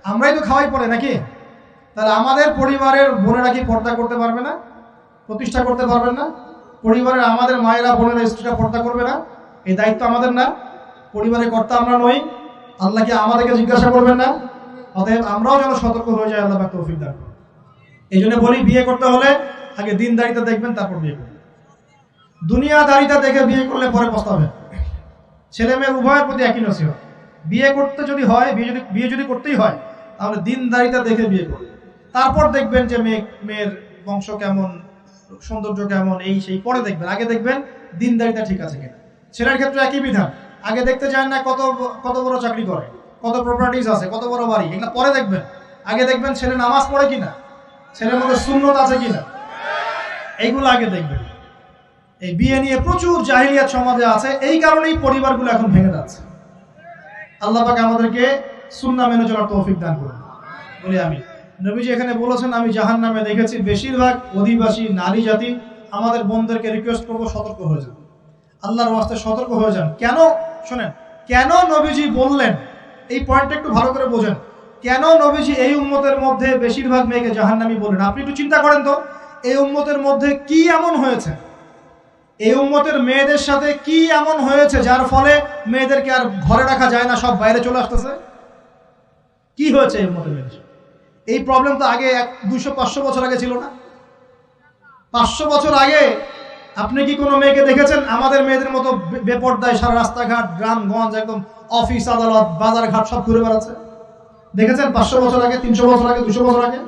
আমরাই তো খাওয়াই পড়ে নাকি? তাহলে আমাদের পরিবারের বোনেরা কি পর্দা করতে পারবে না, প্রতিষ্ঠা করতে পারবেন না? পরিবারের আমাদের মায়েরা বোনেরা স্ত্রীরা পর্দা করবে না? এই দায়িত্ব আমাদের না? পরিবারের কর্তা আমরা নই? আল্লাহ কি আমাদেরকে জিজ্ঞাসা করবেন না? অতএব আমরাও যেন সতর্ক হয়ে যাই, আল্লাহ পাক তৌফিক দান করুন। এই জন্য বলি, বিয়ে করতে হলে আগে দিনদারিতা দেখবেন, তারপর বিয়ে করবেন। দুনিয়াদারিতা দেখে বিয়ে করলে পরে পস্তাবেন। ছেলে মেয়ে উভয়ের প্রতি একই নসিহত, বিয়ে করতে যদি হয়, বিয়ে যদি করতেই হয়, তাহলে দিনদারিতা দেখে বিয়ে করবেন। তারপর দেখবেন যে মেয়ের বংশ কেমন, সৌন্দর্য কেমন, এই সেই পরে দেখবেন। আগে দেখবেন দিনদারিতা ঠিক আছে কিনা। ছেলের ক্ষেত্রে একই বিধান, আগে দেখতে চান না কত বড় চাকরি করে, কত প্রপার্টিজ আছে, কত বড় বাড়ি, এগুলো পরে দেখবেন। আগে দেখবেন ছেলে নামাজ পড়ে কিনা, ছেলের মধ্যে সুন্নত আছে কিনা, এইগুলো আগে দেখবেন। এই বিয়ে নিয়ে প্রচুর জাহিলিয়াত সমাজে আছে, এই কারণেই পরিবারগুলো এখন ভেঙে যাচ্ছে। আল্লাহ পাক আমাদেরকে সুন্নাহ মেনে চলার তৌফিক দান করুন, বলি আমি। নবীজি এখানে বলেছেন, আমি জাহান্নামে দেখেছি বেশিরভাগ অধিবাসী নারী জাতি। আমাদের বোনদেরকে রিকোয়েস্ট করবো, সতর্ক হয়ে যান, আল্লাহর ওয়াস্তে সতর্ক হয়ে যান। কেন শোনেন, কেন নবীজি বললেন, এই পয়েন্টটা একটু ভালো করে বোঝেন। কেন নবীজি এই উম্মতের মধ্যে বেশিরভাগ মেয়েকে জাহান্নামী বললেন? আপনি একটু চিন্তা করেন তো, এই উম্মতের মধ্যে কি এমন হয়েছে, এই উম্মতের মেয়েদের সাথে কি এমন হয়েছে যার ফলে মেয়েদেরকে আর ঘরে রাখা যায় না, সব বাইরে চলে আসতেছে? কি হয়েছে এই উম্মতের মেয়েদের? এই প্রবলেম তো আগে 200-500 বছর আগে ছিল না। 500 বছর আগে আপনি কি কোনো মেয়েকে দেখেছেন আমাদের মেয়েদের মতো বেপর্দায় সারা রাস্তাঘাট, গ্রামগঞ্জ, একদম অফিস আদালত বাজার ঘাট সব ঘুরে বেড়াচ্ছে? দেখেছেন 500 বছর আগে, 300 বছর আগে, 200 বছর আগে?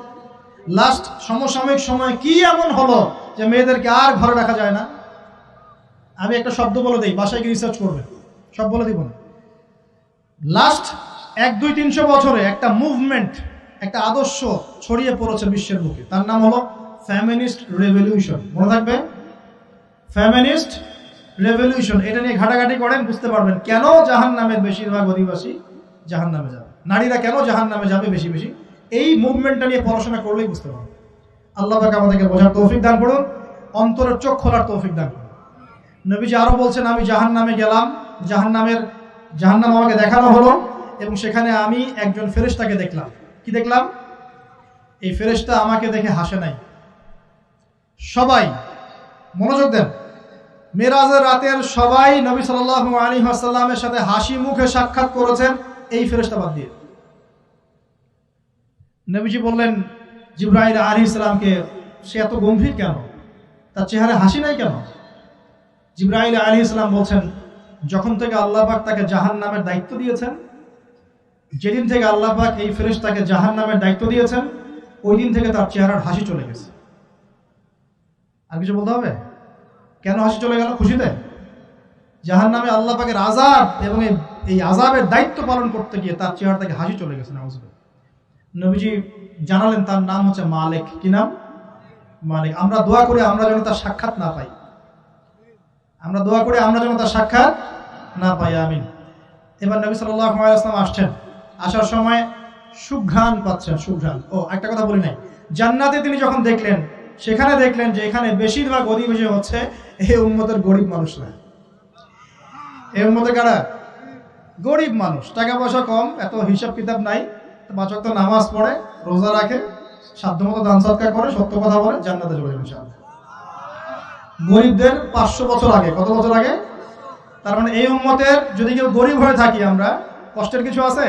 লাস্ট সমসাময়িক সময়ে কি এমন হলো যে মেয়েদেরকে আর ঘরে রাখা যায় না? আমি একটা শব্দ বলে দিই, বাসায় গিয়ে রিসার্চ করবেন, সব বলে দিব না। লাস্ট 100-200-300 বছরে একটা মুভমেন্ট, একটা আদর্শ ছড়িয়ে পড়েছে বিশ্বের বুকে, তার নাম হলো ফেমিনিস্ট রেভলিউশন। মনে থাকবে, ফেমিনিস্ট রেভলিউশন। এটা নিয়ে ঘাটাঘাটি করেন, বুঝতে পারবেন কেন জাহান্নামের বেশিরভাগ অধিবাসী জাহান্নামে যাবে, নারীরা কেন জাহান্নামে যাবে বেশি বেশি। এই মুভমেন্টটা নিয়ে পড়াশোনা করলেই বুঝতে পারবেন। আল্লাহ পাক আমাদেরকে বোঝার তৌফিক দান করুন, অন্তরের চোখ খোলার তৌফিক দান করুন। নবীজি আরো বলছেন, আমি জাহান্নামে গেলাম, জাহান্নাম আমাকে দেখানো হলো, এবং সেখানে আমি একজন ফেরেশতাকে দেখলাম। কি দেখলাম? এই ফেরেশতা আমাকে দেখে হাসে নাই। সবাই মনোযোগ দেন, মেরাজের রাতের সবাই নবী সাল্লাল্লাহু আলাইহি ওয়াসাল্লামের সাথে হাসি মুখে সাক্ষাৎ করেছেন, এই ফেরেশতা বাদ দিয়ে। নবীজি বললেন জিবরাইল আলাইহিস সালামকে, সে এত গম্ভীর কেন, তার চেহারা হাসি নাই কেন? জিবরাইল আলাইহিস সালাম বলছেন, যখন থেকে আল্লাহ পাক তাকে জাহান্নামের দায়িত্ব দিয়েছেন, যেদিন থেকে আল্লাহ পাক এই ফেরেশতাকে জাহান্নামের দায়িত্ব দিয়েছেন, ওই দিন থেকে তার চেহারার হাসি চলে গেছে। আর কিছু বলতে হবে? কেন হাসি চলে গেল? খুশিতে? জাহান্নামে আল্লাহ পাকের আযাব এবং এই আযাবের দায়িত্ব পালন করতে গিয়ে তার চেহারা থেকে হাসি চলে গেছে। নাউযুবিল্লাহ। নবীজি জানালেন তার নাম হচ্ছে মালিক। কি নাম? মালিক। আমরা দোয়া করি আমরা যেন তার সাক্ষাৎ না পাই, আমরা দোয়া করি আমরা যেন তার সাক্ষাৎ না পাই, আমিন। এবার নবী সাল্লাল্লাহু আলাইহি ওয়াসাল্লাম আসছেন, আসার সময় সুঘ্রাণ পাচ্ছেন, সুঘ্রাণ। ও একটা কথা বলি নাই, জান্নাতে তিনি যখন দেখলেন, সেখানে দেখলেন যে এখানে বেশিরভাগ অধিবাসী হচ্ছে এই উম্মতের গরিব মানুষরা। এই উম্মতে কারা? গরিব মানুষ, টাকা পয়সা কম, এত হিসাব কিতাব নাই, 5 ওয়াক্ত নামাজ পড়ে, রোজা রাখে, সাধ্যমতো দান সদকা করে, সত্য কথা বলে, জান্নাতে চলে যাবে ইনশাআল্লাহ। গরিবদের 500 বছর আগে, কত বছর আগে? তার মানে এই উম্মতের যদি কেউ গরিব হয়ে থাকি আমরা, কষ্টের কিছু আছে?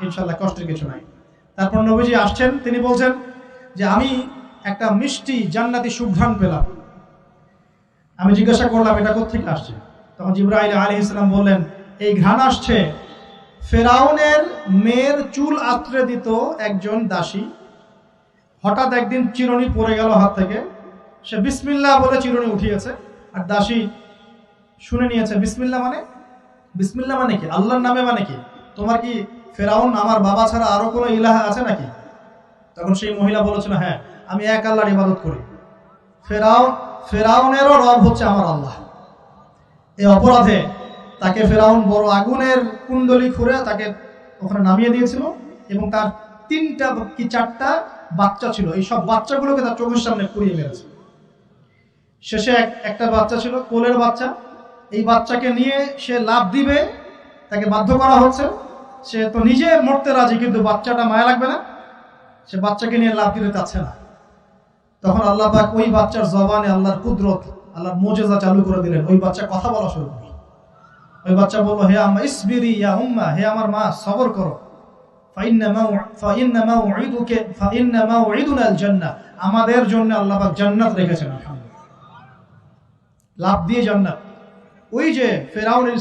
ইনশাআল্লাহ কষ্টের কিছু নাই। তারপর নবীজি আসছেন, তিনি বলছেন যে আমি একটা মিষ্টি জান্নাতি সুঘ্রাণ পেলাম। আমি জিজ্ঞাসা করলাম এটা কোত্থেকে আসছে? তখন জিবরাইল আলাইহিস সালাম বললেন, এই ঘ্রাণ আসছে ফেরাউনের মেয়ের চুল আঁচড়ে দিত একজন দাসী, হঠাৎ একদিন চিরুনি পড়ে গেল হাত থেকে, সে বিসমিল্লাহ বলে চিরুনি উঠিয়েছে, আর দাসী শুনে নিয়েছে। বিসমিল্লাহ মানে কি? আল্লাহর নামে মানে কি? তোমার কি ফেরাউন আমার বাবা ছাড়া আরো কোনো ইলাহা আছে নাকি? তখন সেই মহিলা বলেছিল, হ্যাঁ, আমি এক আল্লাহর ইবাদত করি, ফেরাউনেরও রব হচ্ছে আমার আল্লাহ। এই অপরাধে তাকে ফেরাউন বড় আগুনের কুণ্ডলি খুঁড়ে তাকে ওখানে নামিয়ে দিয়েছিল, এবং তার 3টা কি 4টা বাচ্চা ছিল, এই সব বাচ্চাগুলোকে তার চোখের সামনে পুড়িয়ে মেরেছে। শেষে একটা বাচ্চা ছিল, কোলের বাচ্চা, এই বাচ্চাকে নিয়ে সে লাফ দিবে, তাকে বাধ্য করা হচ্ছে, সে তো নিজে মরতে রাজি, কিন্তু বাচ্চাটা মায়া লাগবে না? সে বাচ্চাকে নিয়ে লাফ দিতে চাচ্ছে না। তখন আল্লাহ পাক ওই বাচ্চার জবানে আল্লাহর কুদরত, আল্লাহর মুজিজা চালু করে দিলেন। ওই বাচ্চা কথা বলা শুরু করল। ওই বাচ্চা বলল, হে আম্মা ইসবিরি ইয়া উম্মা, হে আমার মা সবর করো। ফাইন্না মাউইদুনাল জান্নাহ, আমাদের জন্য আল্লাহ পাক জান্নাত রেখেছেন। আলহামদুলিল্লাহ, লাভ দিয়ে জান্নাত। ওই যে ফেরাউনের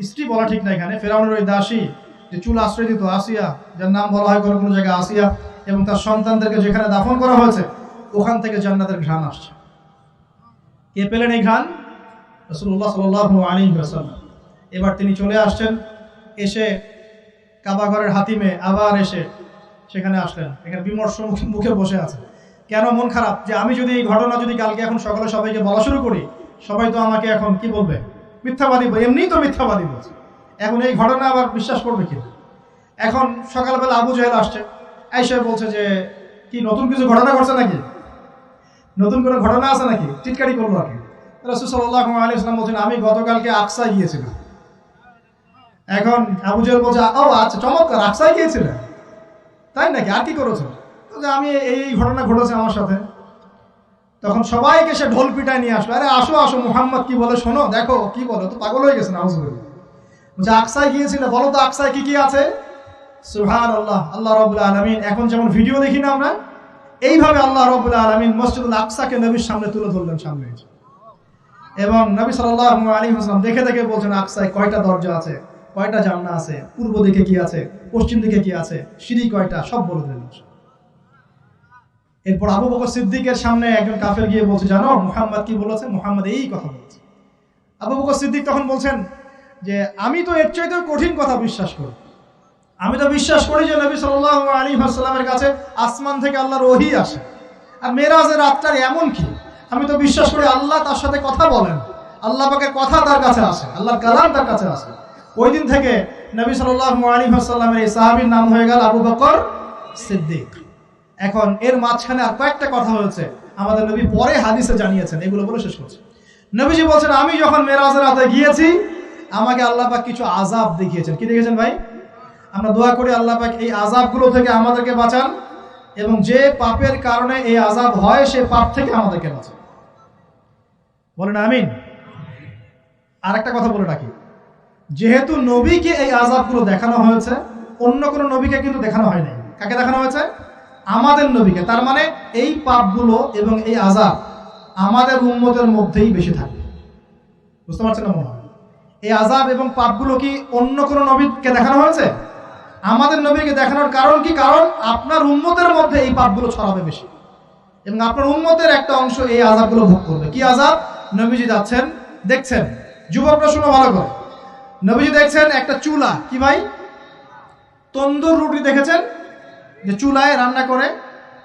স্ত্রী বলা ঠিক না এখানে, ফেরাউনের ওই দাসী যে চুল আশ্রয় দিত, আসিয়া, যার নাম বলা হয় কোনো জায়গায় আসিয়া, এবং তার সন্তানদেরকে যেখানে দাফন করা হয়েছে ওখান থেকে জান্নাতের ঘ্রাণ আসছে। কে পেলেন এই ঘ্রাণ? রাসূলুল্লাহ সাল্লাল্লাহু আলাইহি ওয়াসাল্লাম। এবার তিনি চলে আসছেন, এসে কাবা ঘরের হাতিমে আবার এসে সেখানে আসলেন। এখানে বিমর্ষ মুখে বসে আছে। কেন মন খারাপ? যে আমি যদি এই ঘটনা যদি কালকে এখন সকালে সবাইকে বলা শুরু করি, সবাই তো আমাকে এখন কি বলবে? মিথ্যাবাদী। এমনিই তো মিথ্যাবাদী বলছে, এখন এই ঘটনা আবার বিশ্বাস করবে কি? এখন সকালবেলা আবু জাহেল আসছে, এসে বলছে যে কি নতুন কিছু ঘটনা ঘটছে নাকি, নতুন কোনো ঘটনা আছে নাকি, টিটকারি করলো আর কি। রাসূল সাল্লাল্লাহু আলাইহি ওয়াসাল্লাম বলছেন, আমি গতকালকে আকসায় গিয়েছিলাম। এখন আবু জাহেল বলছে, ও আচ্ছা চমৎকার, আকসায় গিয়েছিলেন, তাই নাকি, আর কি করেছো? আমি এই ঘটনা ঘটেছে আমার সাথে। তখন সবাইকে সে ঢোল পিটায় নিয়ে আসলো, আরে আসো আসো, মুহাম্মদ কি বলে শোনো, দেখো কি বলে, তো পাগল হয়ে গেছে। নাউজুবিল্লাহ। বলছে আকসায় গিয়েছিলে, বলো তো আকসায় কি কি আছে? সুবহানাল্লাহ, আল্লাহ রাব্বুল আলামিন, এখন যেমন ভিডিও দেখি না আমরা, এইভাবে আল্লাহ রাব্বুল আলামিন মসজিদুল আকসাকে নবীর সামনে তুলে ধরলেন, সামনে। এবং নবী সাল্লাল্লাহু আলাইহি ওয়াসাল্লাম দেখে দেখে বলছেন আকসায় কয়টা দরজা আছে, কয়টা জানলা আছে, পূর্ব দিকে কি আছে, পশ্চিম দিকে কি আছে, সিঁড়ি কয়টা, সব বলে দিলেন। এরপর আবু বকর সিদ্দিকের সামনে একজন কাফের গিয়ে বলছে, জানো মুহাম্মদ কি বলেছে? মুহাম্মদ এই কথা বলছে। আবু বকর সিদ্দিক তখন বলছেন যে আমি তো এর চাইতে কঠিন কথা বিশ্বাস করি। আমি তো বিশ্বাস করি যে নবী সাল্লাল্লাহু আলাইহি ওয়াসাল্লামের কাছে আসমান থেকে আল্লাহর ওহী আসে। আর মেরাজের রাতটার এমন কি, আমি তো বিশ্বাস করি আল্লাহ তার সাথে কথা বলেন, আল্লাহ পাকের কথা তার কাছে আসে, আল্লাহর কালাম তার কাছে আসে। ওই দিন থেকে নবী সাল্লাল্লাহু আলাইহি ওয়াসাল্লামের এই সাহাবীর নাম হয়ে গেল আবু বকর সিদ্দিক। এখন এর মাঝখানে আর কয়েকটা কথা হয়েছে, আমাদের নবী পরে হাদিসে জানিয়েছেন, এগুলো বলে শেষ করছে। নবীজি বলছেন, আমি যখন মেরাজের রাতে গিয়েছি আমাকে আল্লাহ পাক কিছু আযাব দেখিয়েছেন। কি দেখেছেন ভাই? আমরা দোয়া করি আল্লাহ পাক এই আযাবগুলো থেকে আমাদেরকে বাঁচান, এবং যে পাপের কারণে এই আযাব হয় সে পাপ থেকে আমাদেরকে বাঁচান। বলেন আমিন। আর একটা কথা বলে রাখি, যেহেতু নবীকে এই আযাবগুলো দেখানো হয়েছে, অন্য কোনো নবীকে কিন্তু দেখানো হয় নাই। কাকে দেখানো হয়েছে? আমাদের নবীকে। তার মানে এই পাপগুলো এবং এই আযাব আমাদের উম্মতের মধ্যেই বেশি থাকবে। বুঝতে পারছেন না? মনে হয় এই আযাব এবং পাপগুলো কি অন্য কোনো নবীকে দেখানো হয়েছে? আমাদের নবীকে দেখানোর কারণ কি? কারণ আপনার উম্মতের মধ্যে এই পাপগুলো ছড়াবে বেশি, এবং আপনার উম্মতের একটা অংশ এই আযাবগুলো ভোগ করবে। কি আযাব? নবীজি যাচ্ছেন, দেখছেন, যুবকরা শুনো ভালো করে, নবীজি দেখছেন একটা চুলা, কি ভাই, তন্দুর রুটি দেখেছেন যে চুলায় রান্না করে,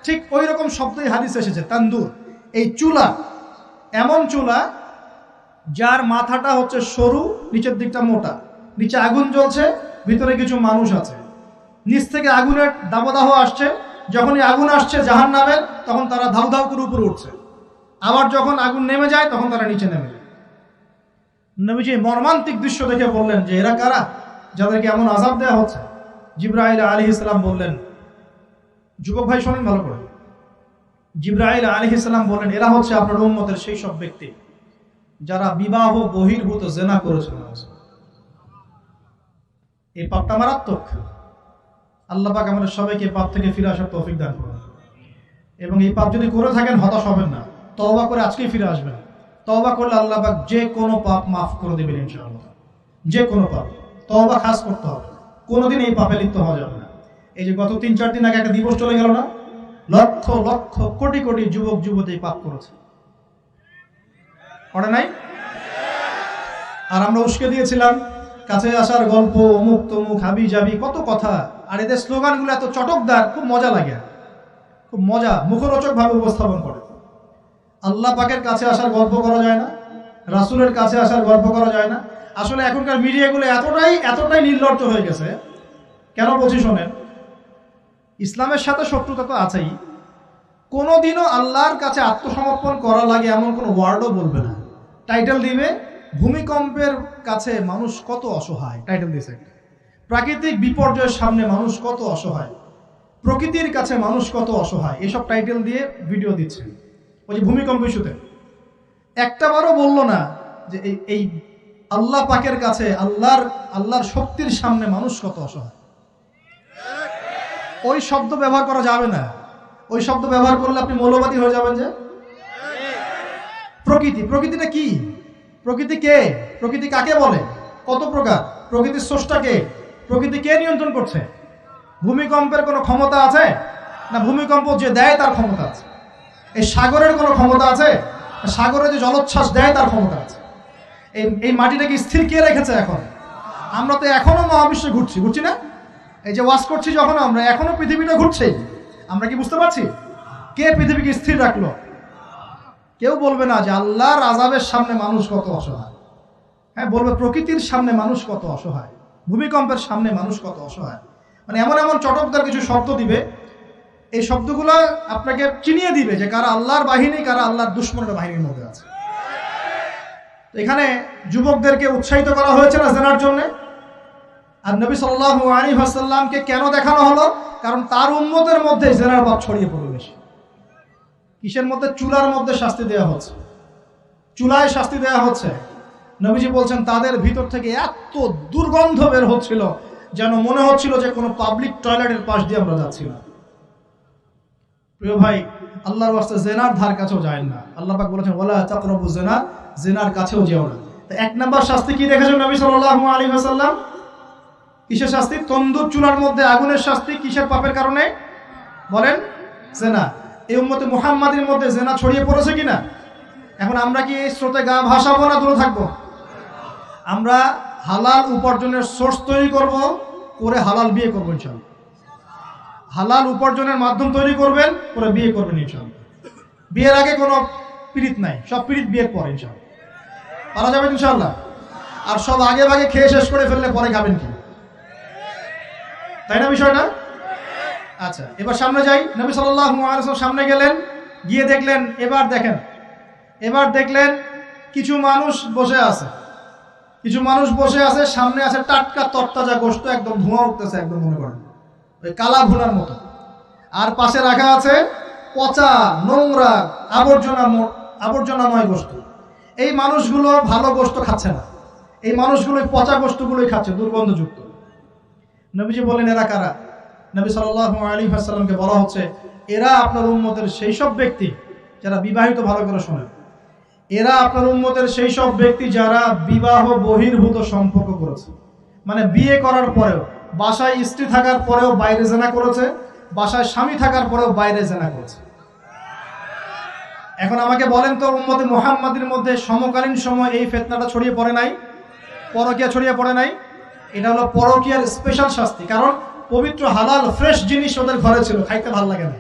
ঠিক ওই রকম শব্দই হাদিসে এসেছে, তান্দুর। এই চুলা এমন চুলা যার মাথাটা হচ্ছে সরু, নিচের দিকটা মোটা, নিচে আগুন জ্বলছে, ভিতরে কিছু মানুষ আছে, নিচ থেকে আগুনের দাবদাহ আসছে। যখনই আগুন আসছে জাহান্নামের, তখন তারা ধাউ ধাউ করে উপরে উঠছে, আবার যখন আগুন নেমে যায় তখন তারা নিচে নেমে যায়। নবীজি মর্মান্তিক দৃশ্য দেখে বললেন যে এরা কারা, যাদেরকে এমন আযাব দেওয়া হচ্ছে? জিবরাইল আলাইহিস সালাম বললেন, যুবক ভাই শোনেন ভালো করে, জিবরাইল আলাইহিস সালাম বললেন, এরা হচ্ছে আপনার উম্মতের সেই সব ব্যক্তি যারা বিবাহ বহির্ভূত জিনা করেছে। এই পাপটা মারাত্মক। আল্লাহ পাক আমাদের সবাইকে পাপ থেকে ফিরে আসার তৌফিক দান করুন। এবং এই পাপ যদি করে থাকেন হতাশ হবেন না, তওবা করে আজকেই ফিরে আসবেন। তওবা করলে আল্লাহ পাক যে কোনো পাপ মাফ করে দেবেন ইনশাআল্লাহ। যে কোনো পাপ, তওবা খাস করতে হবে, কোনোদিন এই পাপে লিপ্ত হওয়া যাবে না। এই যে গত ৩-৪ দিন আগে একটা দিবস চলে গেল না, লক্ষ লক্ষ কোটি কোটি যুবক যুবতী পাপ করেছে, করে নাই? আর আমরা উস্কে দিয়েছিলাম কাছে আসার গল্প, অমুক তমুক, হাবি জাবি, কত কথা। আর এদের স্লোগানগুলো এত চটকদার, খুব মজা লাগে, খুব মজা, মুখরোচক ভাবে উপস্থাপন করে। আল্লাহ পাকের কাছে আসার গল্প করা যায় না, রাসূলের কাছে আসার গল্প করা যায় না। আসলে এখনকার মিডিয়াগুলো এতটাই নির্লজ্জ হয়ে গেছে। কেন বলছি শোনেন, ইসলামের সাথে শত্রুতা তো আছেই, কোনোদিনও আল্লাহর কাছে আত্মসমর্পণ করা লাগে এমন কোনো ওয়ার্ডও বলবে না। টাইটেল দিবে ভূমিকম্পের কাছে মানুষ কত অসহায়, টাইটেল দিয়েছে একটা। প্রাকৃতিক বিপর্যয়ের সামনে মানুষ কত অসহায়, প্রকৃতির কাছে মানুষ কত অসহায়, এসব টাইটেল দিয়ে ভিডিও দিচ্ছেন। ওই যে ভূমিকম্প ইস্যুতে একটাবারও বললো না যে এই আল্লাহ পাকের কাছে আল্লাহর শক্তির সামনে মানুষ কত অসহায়। ওই শব্দ ব্যবহার করা যাবে না। ওই শব্দ ব্যবহার করলে আপনি মৌলবাদী হয়ে যাবেন। যে প্রকৃতিটা কি? প্রকৃতি কে? প্রকৃতি কাকে বলে? কত প্রকার? প্রকৃতির স্রষ্টা কে? প্রকৃতি কে নিয়ন্ত্রণ করছে? ভূমিকম্পের কোনো ক্ষমতা আছে না? ভূমিকম্প যে দেয় তার ক্ষমতা আছে। এই সাগরের কোনো ক্ষমতা আছে? সাগরে যে জলোচ্ছ্বাস দেয় তার ক্ষমতা আছে। এই মাটিটাকে স্থির কে রেখেছে? এখন আমরা তো এখনো মহাবিশ্বে ঘুরছি না? এই যে ওয়াজ করছি যখন আমরা, এখনো পৃথিবীটা ঘুরছে। আমরা কি বুঝতে পারছি কে পৃথিবীকে স্থির রাখলো? কেউ বলবে না যে আল্লাহর আযাবের সামনে মানুষ কত অসহায়। হ্যাঁ, বলবে প্রকৃতির সামনে মানুষ কত অসহায়, ভূমিকম্পের সামনে মানুষ কত অসহায়। মানে এমন এমন চটকদার কিছু শব্দ দিবে, এই শব্দগুলো আপনাকে চিনিয়ে দিবে যে কারা আল্লাহর বাহিনী, কারা আল্লাহর দুশমনের বাহিনীর মধ্যে আছে। এখানে যুবকদেরকে উৎসাহিত করা হয়েছে না জেনার জন্য। আর নবী সাল্লাল্লাহু আলাইহি ওয়াসাল্লামকে কেন দেখানো হলো? কারণ তার উম্মতের মধ্যে জেনার ভাব ছড়িয়ে পড়ে বেশি। কিসের মধ্যে? চুলার মধ্যে শাস্তি দেওয়া হচ্ছে, চুলায় শাস্তি দেওয়া হচ্ছে। নবীজি বলছেন তাদের ভিতর থেকে এত দুর্গন্ধ বের হচ্ছিল যেন মনে হচ্ছিল যে কোনো পাবলিক টয়লেটের পাশ দিয়ে আমরা যাচ্ছিলাম। প্রিয় ভাই, আল্লাহর ওয়াস্তে জেনার ধার কাছেও যায় না। আল্লাহ পাক বলেছেন ওয়ালা তাকরাবু জিনা, জেনার কাছেও যেও না। তো এক নাম্বার শাস্তি কি রেখেছেন নবী সাল্লাল্লাহু আলাইহি ওয়াসাল্লাম? কিসের শাস্তি? তন্দুর চুলার মধ্যে আগুনের শাস্তি। কিসের পাপের কারণে? বলেন, জেনা। এই উম্মতে মুহাম্মাদের মধ্যে জেনা ছড়িয়ে পড়েছে কিনা? এখন আমরা কি এই স্রোতে গা ভাসাবো না দূরে থাকবো? আমরা হালাল উপার্জনের সোর্স তৈরি করব, করে হালাল বিয়ে করবো ইনশাআল্লাহ। হালাল উপার্জনের মাধ্যম তৈরি করবেন, করে বিয়ে করবেন ইনশাআল্লাহ। বিয়ের আগে কোনো পীড়িত নাই, সব পীড়িত বিয়ের পরে ইনশাআল্লাহ পারা যাবে ইনশাআল্লাহ। আর সব আগে ভাগে খেয়ে শেষ করে ফেললে পরে খাবেন কি? তাই না বিষয়টা? আচ্ছা, এবার সামনে যাই। নবী সাল্লাল্লাহু আলাইহি ওয়াসাল্লাম সামনে গেলেন, গিয়ে দেখলেন, এবার দেখলেন কিছু মানুষ বসে আছে। সামনে আছে টাটকা তরতাজা গোশত, একদম ধোঁয়া উঠতেছে, একদম মনে করেন ওই কালা ভুনার মতো। আর পাশে রাখা আছে পচা, নোংরা, আবর্জনাময় গোশত। এই মানুষগুলো ভালো গোশত খাচ্ছে না, এই মানুষগুলো পচা গোশতগুলোই খাচ্ছে, দুর্গন্ধযুক্ত। নবীজি বলেন এরা কারা? নবী সাল্লাল্লাহু আলাইহি ওয়াসাল্লামকে বলা হচ্ছে এরা আপনার উম্মতের সেই সব ব্যক্তি যারা বিবাহিত, ভালো করে শোনেন, এরা আপনার উম্মতের সেই সব ব্যক্তি যারা বিবাহ বহির্ভূত সম্পর্ক করেছে। মানে বিয়ে করার পরেও, বাসায় স্ত্রী থাকার পরেও বাইরে জেনা করেছে, বাসায় স্বামী থাকার পরেও বাইরে জেনা করেছে। এখন আমাকে বলেন তো, উম্মতে মুহাম্মাদের মধ্যে সমকালীন সময় এই ফিতনাটা ছড়িয়ে পড়ে নাই? পরকীয়া ছড়িয়ে পড়ে নাই? এটা হলো পরকীয়ার স্পেশাল শাস্তি। কারণ পবিত্র হালাল ফ্রেশ জিনিস ওদের ঘরে ছিল, খাইতে ভালো লাগে না,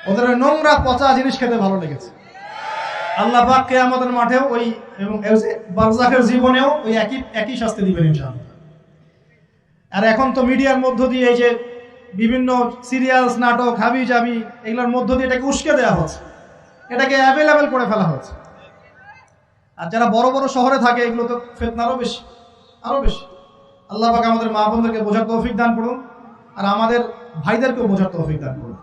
ওদের নোংরা পচা জিনিস খেতে ভালো লেগেছে। আল্লাহ পাক কিয়ামতের মাঠেও ওই এবং বারজাখের জীবনেও ওই একই শাস্তি দিবেন ইনশাআল্লাহ। আর এখন তো মিডিয়ার মধ্য দিয়ে এই যে বিভিন্ন সিরিয়ালস, নাটক, হাবি জাবি, এগুলোর মধ্য দিয়ে এটাকে উস্কে দেওয়া হচ্ছে, এটাকে অ্যাভেলেবেল করে ফেলা হচ্ছে। আর যারা বড় বড় শহরে থাকে এগুলো তো ফিতনা আরো বেশি। আল্লাহ পাক আমাদের মা বোনদেরকে বোঝার তৌফিক দান করুন, আর আমাদের ভাইদেরকেও বোঝার তৌফিক দান করুন।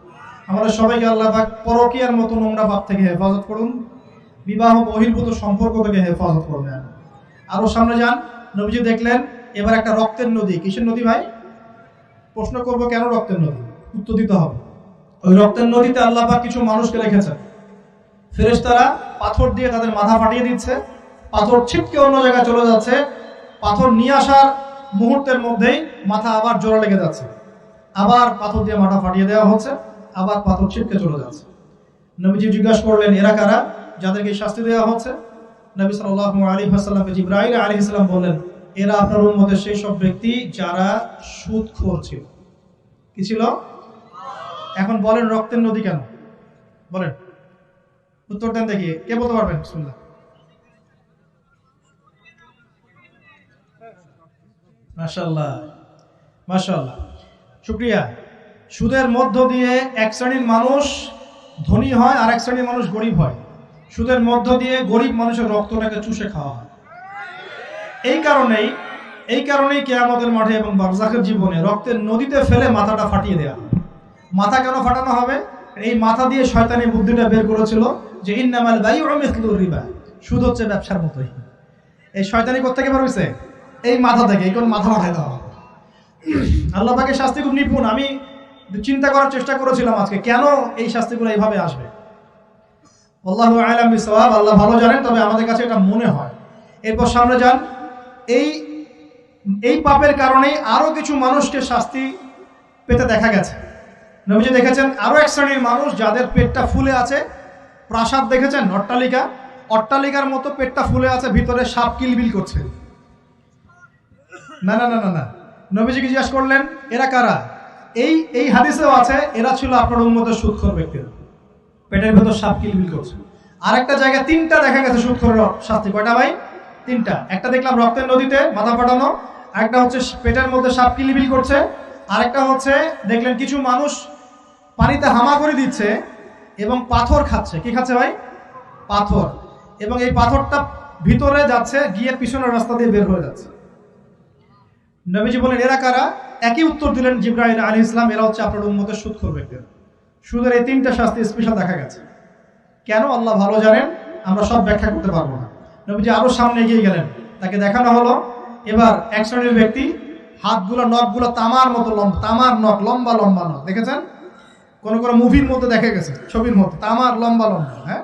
আমাদের সবাইকে আল্লাহ পাক পরকীয়ার মতো নোংরা পাপ থেকে হেফাজত করুন, বিবাহ বহির্ভূত সম্পর্ক থেকে হেফাজত করবেন। আরো সামনে যান। নবীজি দেখলেন এবার একটা রক্তের নদী। কিসের নদী ভাই? প্রশ্ন করবো কেন রক্তের নদী, উত্তর দিতে হবে। ওই রক্তের নদীতে আল্লাহ পাক কিছু মানুষকে রেখেছেন। ফেরেশতারা পাথর দিয়ে তাদের মাথা ফাটিয়ে দিচ্ছে, পাথর ছিটকে অন্য জায়গায় চলে যাচ্ছে, পাথর নিয়ে আসার মুহূর্তের মধ্যেই মাথা আবার জোড়া লেগে যাচ্ছে, আবার পাথর দিয়ে মাথা ফাটিয়ে দেওয়া হচ্ছে, আবার পাথর ছিটকে চলে যাচ্ছে। নবীজি জিজ্ঞাসা করলেন এরা কারা যাদেরকে শাস্তি দেওয়া হচ্ছে? নবী সাল্লাল্লাহু আলাইহি ওয়াসাল্লামকে জিবরাইল আলাইহিস সালাম বললেন এরা আপনার উম্মতের সেই সব ব্যক্তি যারা সুদখোর ছিল। কি ছিল? এখন বলেন রক্তের নদী কেন? বলেন, উত্তর দেন দেখি, কে বলতে পারবেন? বিসমিল্লাহ। মাশাআল্লাহ, মাশাআল্লাহ, শুকরিয়া। সুদের মধ্য দিয়ে এক শ্রেণীর মানুষ ধনী হয় আর এক শ্রেণীর মানুষ গরিব হয়। সুদের মধ্য দিয়ে গরিব মানুষের রক্তটাকে চুষে খাওয়া হয়। এই কারণেই কিয়ামতের মাঠে এবং বারজাখের জীবনে রক্তের নদীতে ফেলে মাথাটা ফাটিয়ে দেওয়া হবে। মাথা কেন ফাটানো হবে? এই মাথা দিয়ে শয়তানি বুদ্ধিটা বের করেছিল যে ইন্নামাল বাইউ মিসলুর রিবা, সুদ হচ্ছে ব্যবসার মতোই। এই শয়তানি কোত্থেকে বের হয়েছে? এই মাথা থেকে। এই কোন মাথা মাথায় দেওয়া হবে। আল্লাহ পাকের শাস্তি খুব নিপুণ। আমি চিন্তা করার চেষ্টা করেছিলাম আজকে কেন এই শাস্তিগুলো এইভাবে আসবে। আল্লাহু আ'লাম বিসওয়াব, আল্লাহ ভালো জানেন, তবে আমাদের কাছে এটা মনে হয়। এরপর সামনে যান। এই পাপের কারণেই আরো কিছু মানুষকে শাস্তি পেতে দেখা গেছে। নবীজি দেখেছেন আরো এক শ্রেণীর মানুষ যাদের পেটটা ফুলে আছে। প্রাসাদ দেখেছেন, অট্টালিকার মতো পেটটা ফুলে আছে, ভিতরে সাপ কিলবিল করছে। না না না না না, নবীজিকে জিজ্ঞাসা করলেন এরা কারা? এই হাদিসেও আছে এরা ছিল আপনার উম্মতের সুদখোর ব্যক্তিরা, পেটের ভেতর সাপ কিলবিল করছে। আর একটা জায়গায় তিনটা দেখা গেছে সুদখোরের শাস্তি। কয়টা ভাই? তিনটা। একটা দেখলাম রক্তের নদীতে মাথা ফাটানো, একটা হচ্ছে পেটের মধ্যে সাপ কিলবিল করছে, আরেকটা হচ্ছে দেখলেন কিছু মানুষ পানিতে হামাগুড়ি দিচ্ছে এবং পাথর খাচ্ছে। কি খাচ্ছে ভাই? পাথর। এবং এই পাথরটা ভিতরে যাচ্ছে, গিয়ে পিছনের রাস্তা দিয়ে বের হয়ে যাচ্ছে। নবীজি বলেন এরা কারা? একই উত্তর দিলেন জিবরাইল আলাইহিস সালাম, এরা হচ্ছে আপনার উম্মতের সুদখোর ব্যক্তিরা। সুদের এই তিনটা শাস্তি স্পেশাল দেখা গেছে। কেন আল্লাহ ভালো জানেন, আমরা সব ব্যাখ্যা করতে পারবো না। নবীজি আরো সামনে এগিয়ে গেলেন, তাকে দেখানো হলো এবার এক শ্রেণীর ব্যক্তি, হাতগুলো নখগুলো তামার মতো লম্বা, তামার নখ, লম্বা লম্বা নখ। দেখেছেন কোন কোন মুভির মধ্যে দেখা গেছে, ছবির মধ্যে তামার লম্বা লম্বা। হ্যাঁ,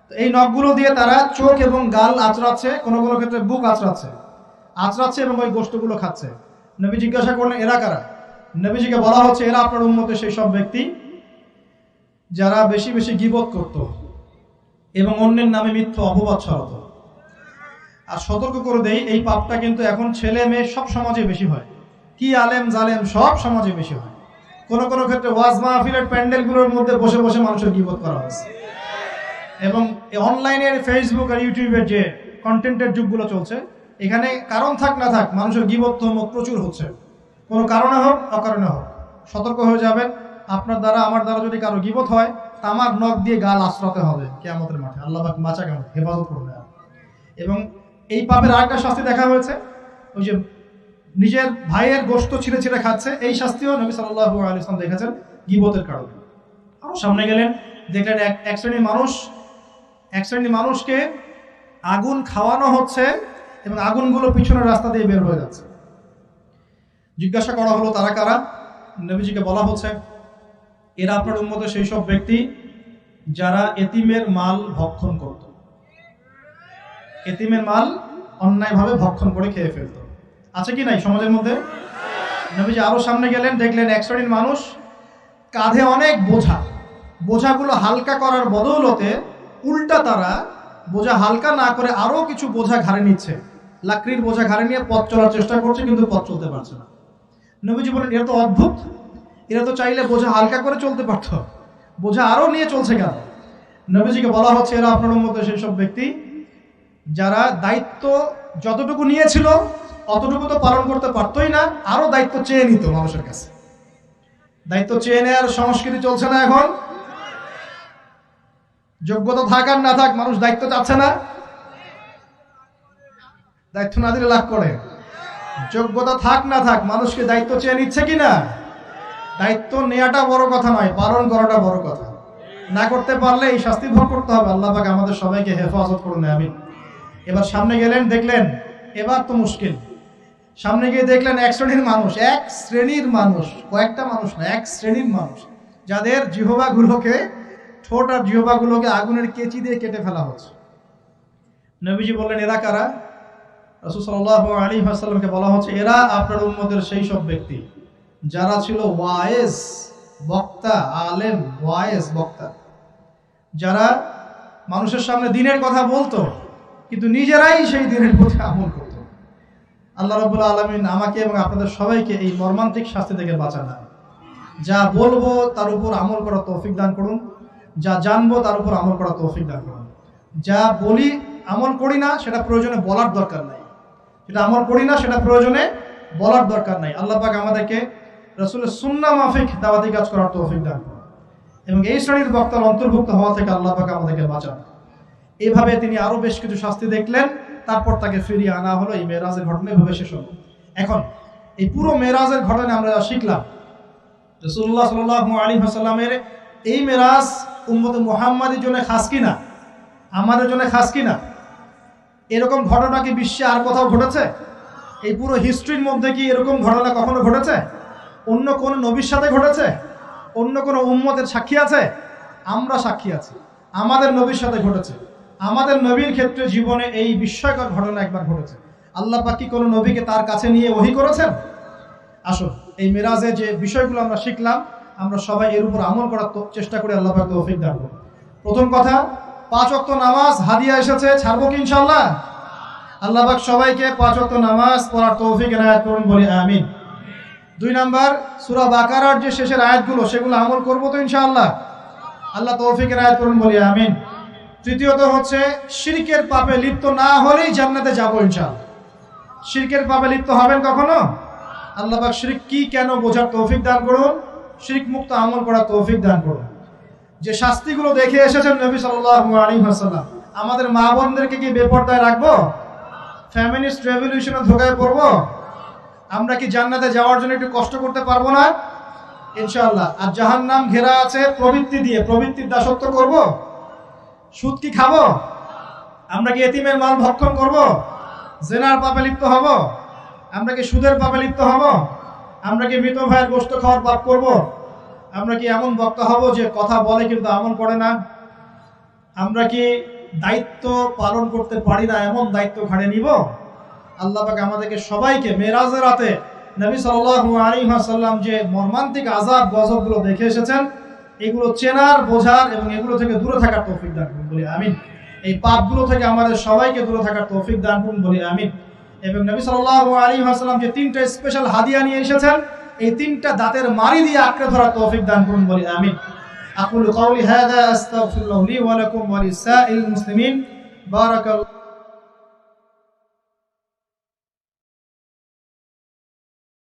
তো এই নখগুলো দিয়ে তারা চোখ এবং গাল আঁচড়াচ্ছে, কোনো কোনো ক্ষেত্রে বুক আঁচড়াচ্ছে এবং ওই গোশতগুলো খাচ্ছে। নবী জিজ্ঞাসা করলেন এরা কারা? নবীজিকে বলা হচ্ছে এরা আপনার উম্মতের সেই সব ব্যক্তি যারা বেশি বেশি গীবত করত এবং অন্যের নামে মিথ্যা অপবাদ ছড়াতো। আর সতর্ক করে দেই, এই পাপটা কিন্তু এখন ছেলে মেয়ে সব সমাজে বেশি হয়। কি আলেম জালেম সব সমাজে বেশি হয়। কোন কোন ক্ষেত্রে ওয়াজ মাহফিলের প্যান্ডেলগুলোর মধ্যে বসে বসে মানুষের গীবত করা হচ্ছে। এবং অনলাইনের ফেসবুক আর ইউটিউবের যে কন্টেন্টের যুগগুলো চলছে, এখানে কারণ থাক না থাক মানুষের গীবত প্রচুর হচ্ছে। কোনো কারণে হোক অকারণে হোক, সতর্ক হয়ে যাবেন। আপনার দ্বারা আমার দ্বারা যদি কারো গীবত হয়, তামার নখ দিয়ে গাল আশ্রাতে হবে কিয়ামতের মাঠে। আল্লাহ পাক বাঁচা কেমন হেফাজত করবে। এবং এই পাপের আরেকটা শাস্তি দেখা হয়েছে, ওই যে নিজের ভাইয়ের গোশত ছিঁড়ে ছিঁড়ে খাচ্ছে। এই শাস্তিও নবী সাল্লাল্লাহু আলাইহি ওয়াসাল্লাম দেখেছেন গীবতের কারণে। আরো সামনে গেলেন, দেখলেন এক শ্রেণীর মানুষকে আগুন খাওয়ানো হচ্ছে এবং আগুনগুলো পিছনের রাস্তা দিয়ে বের হয়ে যাচ্ছে। জিজ্ঞাসা করা হলো তারা কারা? নবীজিকে বলা হচ্ছে এরা আপনার উম্মতের সেই সব ব্যক্তি যারা এতিমের মাল ভক্ষণ করত। এতিমের মাল অন্যায়ভাবে ভক্ষণ করে খেয়ে ফেলত। আছে কি নাই সমাজের মধ্যে? নবীজি আরো সামনে গেলেন, দেখলেন এক শ্রেণীর মানুষ কাঁধে অনেক বোঝাগুলো হালকা করার বদৌলতে উল্টা তারা বোঝা হালকা না করে আরো কিছু বোঝা ঘাড়ে নিচ্ছে। লাকড়ির বোঝা ঘাড়ে নিয়ে পথ চলার চেষ্টা করছে, কিন্তু পথ চলতে পারছে না। নবীজি বলেন এরা তো অদ্ভুত, এরা তো চাইলে বোঝা হালকা করে চলতে পারত, বোঝা আরো নিয়ে চলছে কেন? নবীজিকে বলা হচ্ছে এরা আপনার মধ্যে সেই সব ব্যক্তি যারা দায়িত্ব যতটুকু নিয়েছিল অতটুকু তো পালন করতে পারতই না, আরো দায়িত্ব চেয়ে নিত মানুষের কাছে। দায়িত্ব চেয়ে নেওয়ার সংস্কৃতি চলছে না এখন। যোগ্যতা থাক আর না থাক, মানুষ দায়িত্ব চাচ্ছে না। দায়িত্ব না দিলে লাভ করে। যোগ্যতা থাক না থাক, মানুষকে দায়িত্ব চেয়ে নিচ্ছে কিনা? দায়িত্ব নেওয়াটা বড় কথা নয়, পালন করাটা বড় কথা। না করতে পারলে এই শাস্তি ভোগ করতে হবে। আল্লাহ পাক আমাদের সবাইকে হেফাজত করুন, আমিন। এবার সামনে গেলেন, দেখলেন এবার তো মুশকিল। সামনে গিয়ে দেখলেন এক শ্রেণীর মানুষ, কয়েকটা মানুষ না, এক শ্রেণীর মানুষ যাদের ঠোঁট আর জিহ্বাগুলোকে আগুনের কেচি দিয়ে কেটে ফেলা হচ্ছে। নবীজি বললেন এরা কারা? রাসূল সাল্লাল্লাহু আলাইহি ওয়াসাল্লামকে বলা হচ্ছে এরা আপনার উম্মতের সেই সব ব্যক্তি যারা ছিল ওয়াইজ বক্তা, আলেম ওয়াইজ বক্তা, যারা মানুষের সামনে দ্বীনের কথা বলতো কিন্তু নিজেরাই সেই দ্বীনের প্রতি আমল করত। আল্লাহ রাব্বুল আলামিন আমাকে এবং আপনাদের সবাইকে এই মর্মান্তিক শাস্তি থেকে বাঁচান। যা বলবো তার উপর আমল করার তৌফিক দান করুন, যা জানবো তার উপর আমল করার তৌফিক দান করুন। যা বলি আমল করি না সেটা প্রয়োজনে বলার দরকার নাই, যেটা আমল করি না সেটা প্রয়োজনে বলার দরকার নাই। আল্লাহ পাক আমাদেরকে রাসূলের সুন্নাহ মাফিক দাওয়াতি কাজ করার তৌফিক দান করুন এবং এই শ্রেণীর বক্তার অন্তর্ভুক্ত হওয়া থেকে আল্লাহ পাক আমাদেরকে বাঁচান। এভাবে তিনি আরো বেশ কিছু শাস্তি দেখলেন, তারপর তাকে ফিরিয়ে আনা হলো। এই মেরাজের ঘটনা এভাবে শেষ হলো। এখন এই পুরো মেরাজের ঘটনা আমরা যা শিখলাম, রাসূলুল্লাহ সাল্লাল্লাহু আলাইহি ওয়াসাল্লামের এই মেরাজ উম্মতে মুহাম্মাদের জন্য খাস কিনা, আমাদের জন্য খাস কিনা? এরকম ঘটনা কি বিশ্বে আর কোথাও ঘটেছে? এই পুরো হিস্ট্রির মধ্যে কি এরকম ঘটনা কখনো ঘটেছে? অন্য কোন নবীর সাথে ঘটেছে? অন্য কোন উম্মতের সাক্ষী আছে? আমরা সাক্ষী আছি, আমাদের নবীর সাথে ঘটেছে। আমাদের নবীর ক্ষেত্রে জীবনে এই বিস্ময়কর ঘটনা একবার ঘটেছে। আল্লাহ পাক কি কোনো নবীকে তার কাছে নিয়ে ওহী করেছেন? আসুন এই মেরাজে যে বিষয়গুলো আমরা শিখলাম, আমরা সবাই এর উপর আমল করার চেষ্টা করি। আল্লাহ পাক তৌফিক দান করুন। প্রথম কথা, 5 ওয়াক্ত নামাজ হাদিয়া এসেছে, ছাড়বো কি ইনশাআল্লাহ? আল্লাহ পাক সবাইকে 5 ওয়াক্ত নামাজ পড়ার তৌফিক এনায়েত করুন, বলি আমিন। 2 নাম্বার, সূরা বাকারার যে শেষের আয়াতগুলো সেগুলো আমল করবো তো ইনশাআল্লাহ? আল্লাহ তৌফিক এনায়েত করুন, বলি আমিন। তৃতীয়ত হচ্ছে, শিরকের পাপে লিপ্ত না হলেই জান্নাতে যাবো ইনশাআল্লাহ। শিরকের পাপে লিপ্ত হবেন কখনো? আল্লাহ পাক শিরক কি কেন বোঝার তৌফিক দান করুন, শিরক মুক্ত আমল করার তৌফিক দান করুন। যে শাস্তিগুলো দেখে এসেছেন নবী সাল্লাল্লাহু আলাইহি ওয়াসাল্লাম, আমাদের মা বোনদেরকে কি বেপরদায় রাখবো? ফ্যামিলিস্ট রেভলিউশনে ধোকায় পড়বো? আমরা কি জান্নাতে যাওয়ার জন্য একটু কষ্ট করতে পারবো না? ইনশাআল্লাহ। আর জাহান্নাম ঘেরা আছে প্রবৃত্তি দিয়ে, প্রবৃত্তির দাসত্ব করব? সুদ কি খাবো? আমরা কি এতিমের মাল ভক্ষণ করব? জেনার পাপে লিপ্ত হব? আমরা কি সুদের পাপে লিপ্ত হব? আমরা কি মৃত ভাইয়ের গোশত খাওয়ার পাপ করব? আমরা কি এমন বক্তা হব যে কথা বলে কিন্তু আমল করে না? আমরা কি দায়িত্ব পালন করতে পারি না, এমন দায়িত্ব ঘাড়ে নিব? আল্লাহ পাক আমাদেরকে সবাইকে মেরাজের রাতে নবী সাল্লাল্লাহু আলাইহি ওয়াসাল্লাম যে মর্মান্তিক আযাব গজবগুলো দেখে এসেছেন, এগুলো চেনার, বোঝার এবং এগুলো থেকে দূরে থাকার তৌফিক দান করুন, বলি আমিন। এই পাপগুলো থেকে আমাদের সবাইকে দূরে থাকার তৌফিক দান করুন, বলি আমিন। এবং নবী সাল্লাল্লাহু আলাইহি ওয়াসাল্লাম যে 3টা স্পেশাল হাদিয়া নিয়ে এসেছেন, এই 3টা দাঁতের মাড়ি দিয়ে আঁকড়ে ধরার তৌফিক দান করুন, বলি আমিন। আকুলু কাওলি হাযা আস্তাগফিরুল্লাহ লি ওয়া লাকুম ওয়া লিসাইল মুসলিমিন। বারাকাল্লাহু